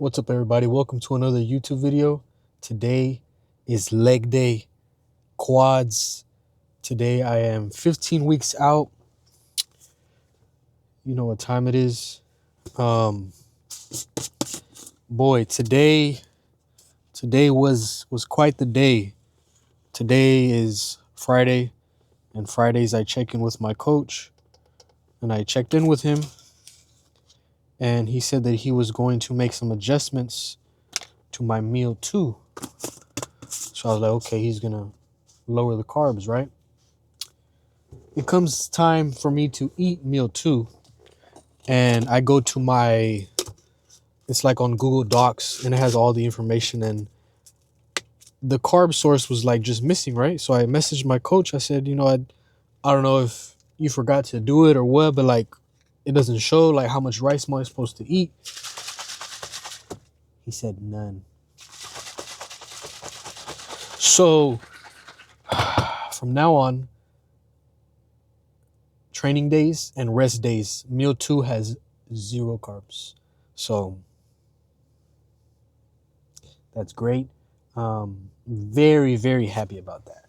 What's up, everybody? Welcome to another YouTube video. Today is leg day, quads. Today I am 15 weeks out. You know what time it is. Um, Boy, today was quite the day. Today is Friday, and Fridays I check in with my coach, and I checked in with him, and he said that he was going to make some adjustments to my meal too. So I was like, okay, he's gonna lower the carbs, right? It comes time for me to eat meal two, and I go to it's like on Google Docs, and it has all the information, and the carb source was like just missing, right? So I messaged my coach. I said, I don't know if you forgot to do it or what, but like it doesn't show like how much rice am I supposed to eat. He said none. So from now on, training days and rest days, meal two has 0 carbs. So that's great. Very, very happy about that.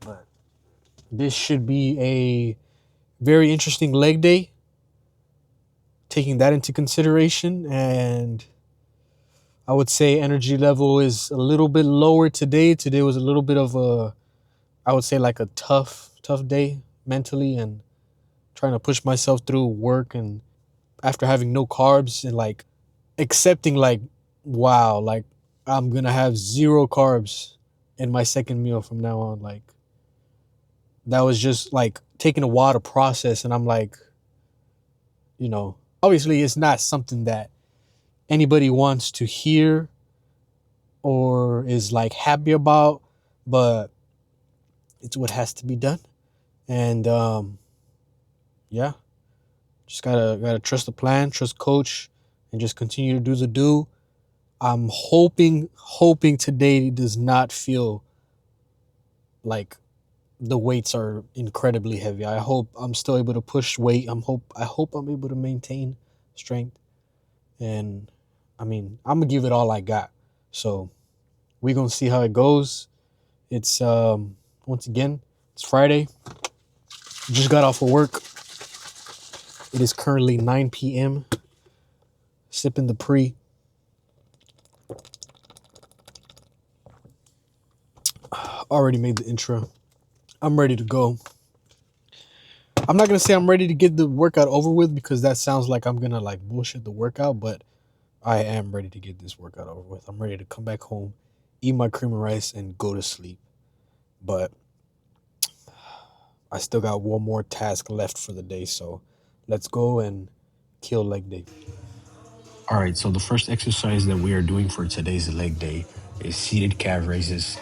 But this should be a very interesting leg day, taking that into consideration. And I would say energy level is a little bit lower today. Today was a little bit of I would say like a tough day mentally, and trying to push myself through work, and after having no carbs and like accepting like, wow, like I'm gonna have 0 carbs in my second meal from now on. Like that was just like taking a while to process. And I'm like, obviously it's not something that anybody wants to hear or is like happy about, but it's what has to be done. And yeah, just gotta trust the plan, trust coach, and just continue to do the do. I'm hoping today does not feel like the weights are incredibly heavy. I hope I'm still able to push weight. I hope I'm able to maintain strength. And I mean, I'm gonna give it all I got. So we're gonna see how it goes. It's once again, it's Friday. Just got off of work. It is currently 9 p.m. Sipping the pre. Already made the intro. I'm ready to go. I'm not gonna say I'm ready to get the workout over with, because that sounds like I'm gonna like bullshit the workout, but I am ready to get this workout over with. I'm ready to come back home, eat my cream and rice, and go to sleep. But I still got one more task left for the day, so let's go and kill leg day. All right, so the first exercise that we are doing for today's leg day is seated calf raises.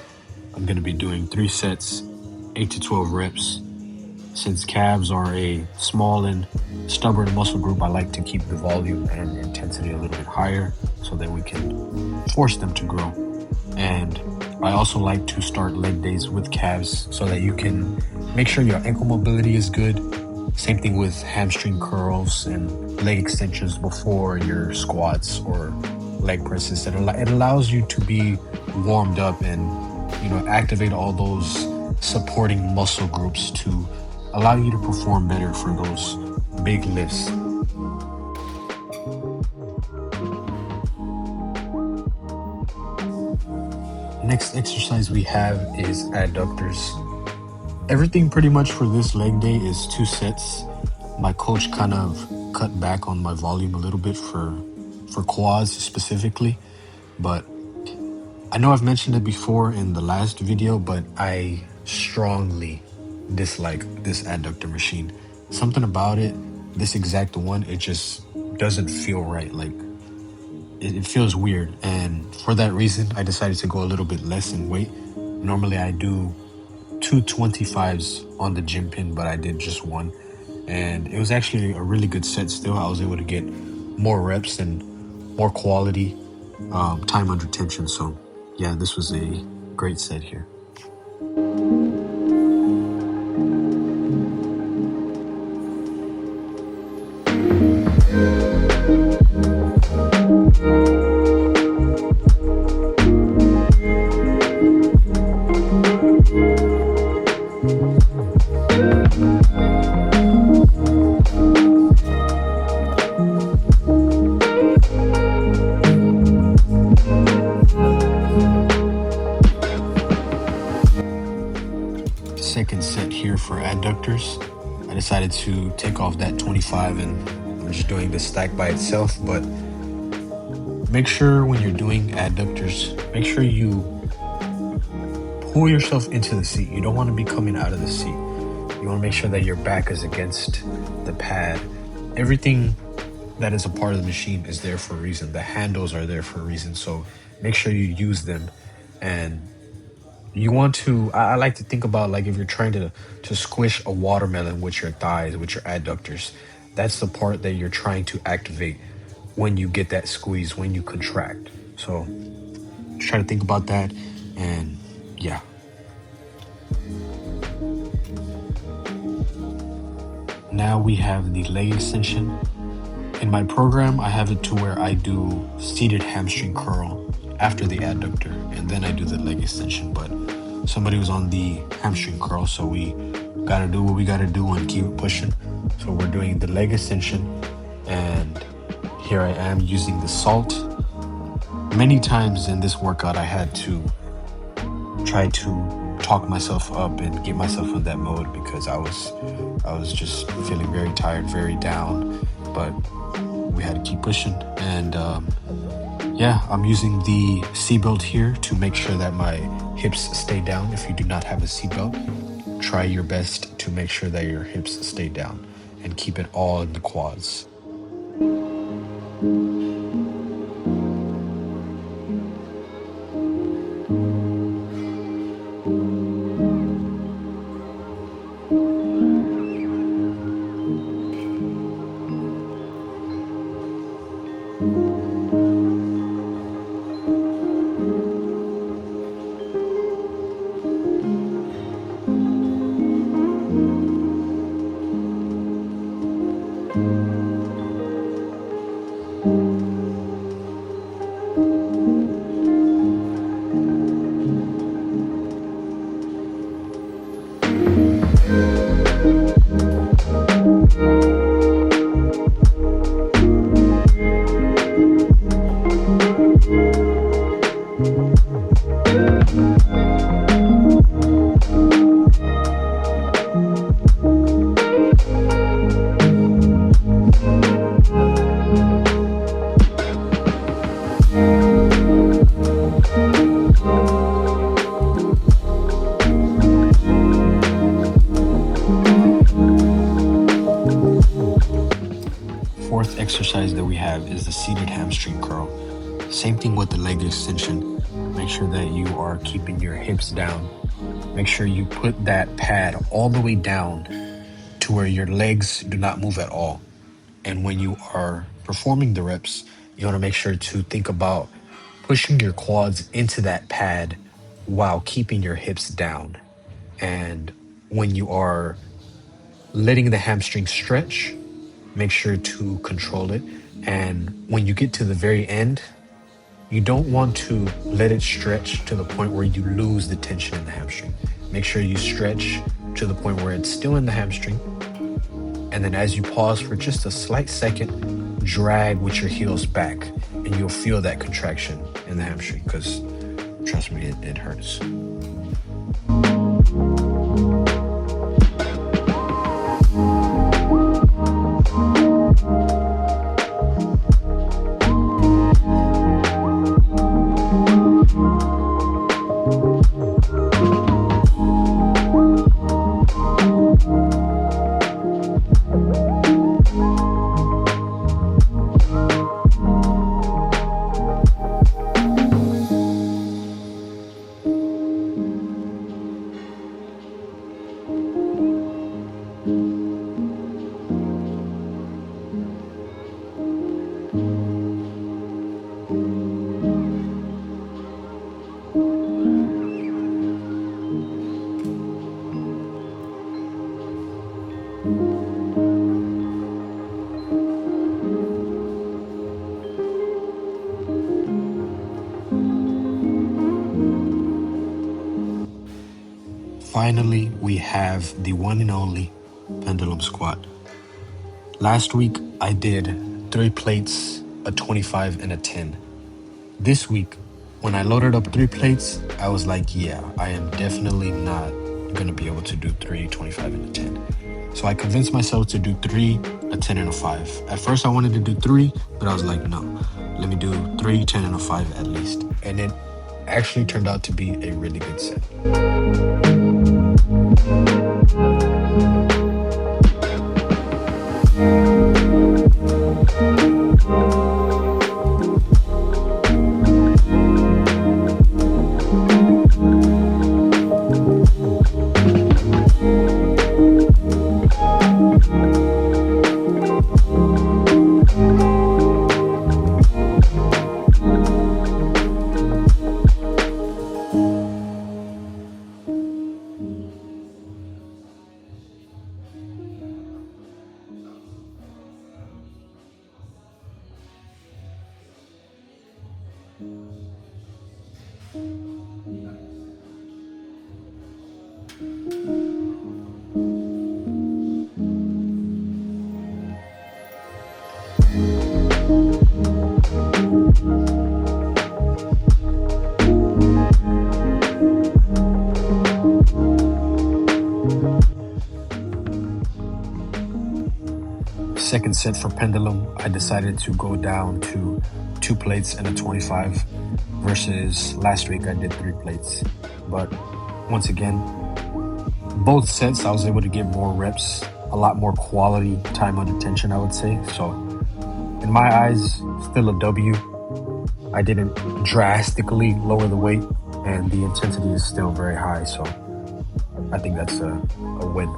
I'm going to be doing 3 sets, 8 to 12 reps. Since calves are a small and stubborn muscle group, I like to keep the volume and intensity a little bit higher so that we can force them to grow. And I also like to start leg days with calves so that you can make sure your ankle mobility is good. Same thing with hamstring curls and leg extensions before your squats or leg presses. It allows you to be warmed up and, activate all those supporting muscle groups to allow you to perform better for those big lifts. Next exercise we have is adductors. Everything pretty much for this leg day is 2 sets. My coach kind of cut back on my volume a little bit for quads specifically, but I know I've mentioned it before in the last video, but I strongly dislike this adductor machine. Something about it, this exact one, it just doesn't feel right. Like it feels weird, and for that reason I decided to go a little bit less in weight. Normally I do 2 25s on the gym pin, but I did just 1, and it was actually a really good set. Still, I was able to get more reps and more quality time under tension. So yeah, this was a great set here. adductors. I decided to take off that 25 and I'm just doing the stack by itself. But make sure when you're doing adductors, make sure you pull yourself into the seat. You don't want to be coming out of the seat. You want to make sure that your back is against the pad. Everything that is a part of the machine is there for a reason. The handles are there for a reason. So make sure you use them. And you want to, I like to think about like if you're trying to squish a watermelon with your thighs, with your adductors, that's the part that you're trying to activate when you get that squeeze, when you contract. So just try to think about that. And yeah. Now we have the leg extension. In my program, I have it to where I do seated hamstring curl after the adductor, and then I do the leg extension. But somebody was on the hamstring curl, so we gotta do what we gotta do and keep it pushing. So we're doing the leg extension, and here I am using the salt. Many times in this workout, I had to try to talk myself up and get myself in that mode because I was just feeling very tired, very down, but we had to keep pushing. And yeah, I'm using the seatbelt here to make sure that my hips stay down. If you do not have a seatbelt, try your best to make sure that your hips stay down and keep it all in the quads. Fourth exercise that we have is the seated hamstring curl. Same thing with the leg extension. Make sure that you are keeping your hips down. Make sure you put that pad all the way down to where your legs do not move at all. And when you are performing the reps, you want to make sure to think about pushing your quads into that pad while keeping your hips down. And when you are letting the hamstring stretch, make sure to control it. And when you get to the very end, you don't want to let it stretch to the point where you lose the tension in the hamstring. Make sure you stretch to the point where it's still in the hamstring. And then as you pause for just a slight second, drag with your heels back and you'll feel that contraction in the hamstring because trust me, it hurts. Finally, we have the one and only pendulum squat. Last week, I did 3 plates, a 25, and a 10. This week, when I loaded up 3 plates, I was like, yeah, I am definitely not going to be able to do 3, 25, and a 10. So I convinced myself to do 3, a 10, and a 5. At first, I wanted to do 3, but I was like, no, let me do 3, 10, and a 5 at least. And it actually turned out to be a really good set. Second set for pendulum, I decided to go down to 2 plates and a 25 versus last week I did 3 plates. But once again, both sets I was able to get more reps, a lot more quality time under tension, I would say. So in my eyes, still a W. I didn't drastically lower the weight and the intensity is still very high. So I think that's a win.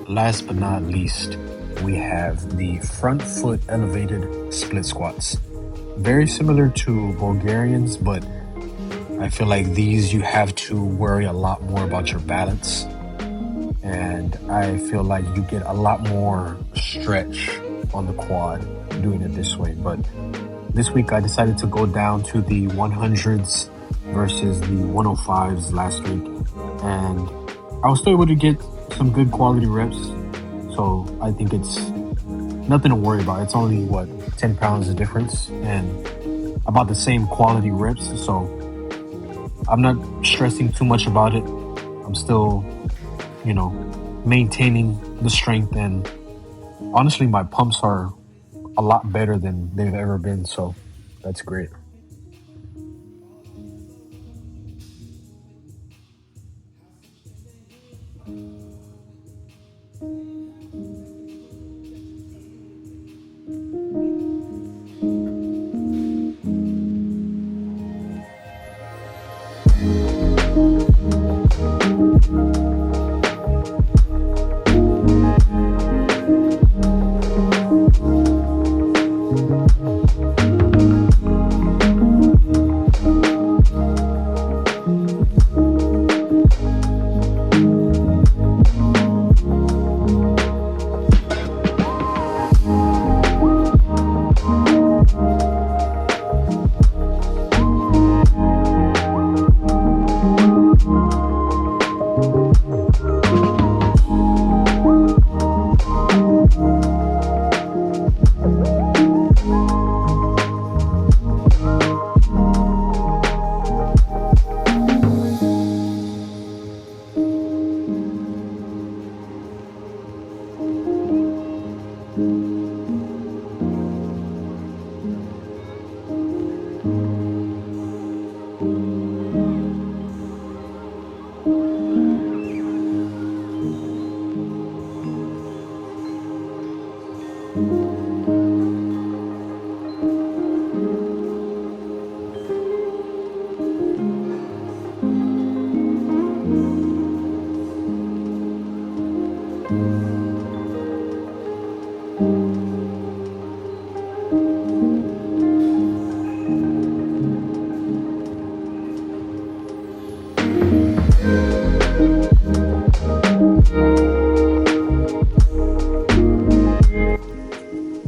Last but not least, we have the front foot elevated split squats. Very similar to Bulgarians, but I feel like these you have to worry a lot more about your balance. And I feel like you get a lot more stretch on the quad doing it this way. But this week I decided to go down to the 100s versus the 105s last week. And I was still able to get some good quality reps. So I think it's nothing to worry about. It's only 10 pounds of difference and about the same quality reps. So I'm not stressing too much about it. I'm still, maintaining the strength, and honestly, my pumps are a lot better than they've ever been. So that's great.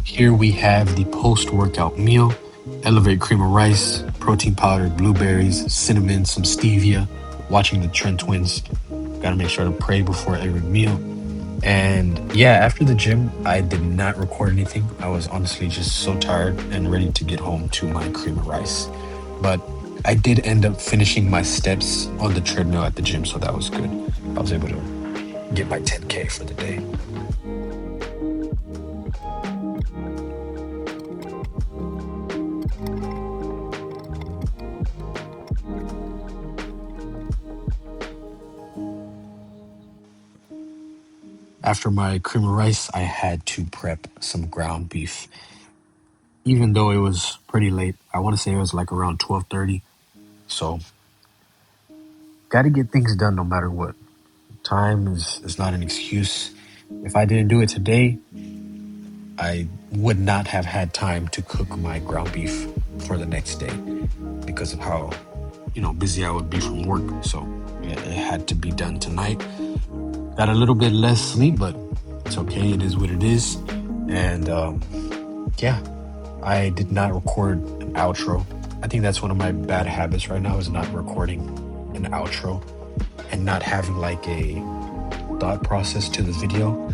Here we have the post-workout meal: Elevate cream of rice, protein powder, blueberries, cinnamon, some stevia. Watching the Trent twins. Gotta make sure to pray before every meal. And yeah, after the gym, I did not record anything. I was honestly just so tired and ready to get home to my cream of rice. But I did end up finishing my steps on the treadmill at the gym, so that was good. I was able to get my 10K for the day. After my cream of rice, I had to prep some ground beef. Even though it was pretty late, I want to say it was like around 12:30. So, got to get things done no matter what. Time is not an excuse. If I didn't do it today, I would not have had time to cook my ground beef for the next day because of how, busy I would be from work. So it had to be done tonight. Got a little bit less sleep, but it's okay. It is what it is. And yeah, I did not record an outro. I think that's one of my bad habits right now is not recording an outro and not having like a thought process to the video.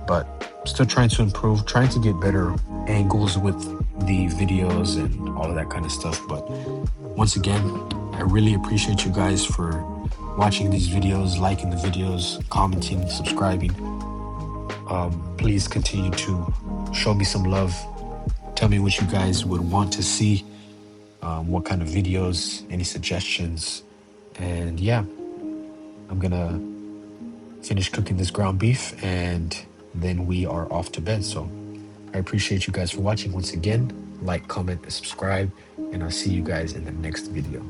But still trying to improve, trying to get better angles with the videos and all of that kind of stuff. But once again, I really appreciate you guys for watching these videos, liking the videos, commenting, subscribing. Please continue to show me some love. Tell me what you guys would want to see, what kind of videos, any suggestions. And yeah, I'm gonna finish cooking this ground beef and then we are off to bed. So I appreciate you guys for watching once again. Like, comment, and subscribe, and I'll see you guys in the next video.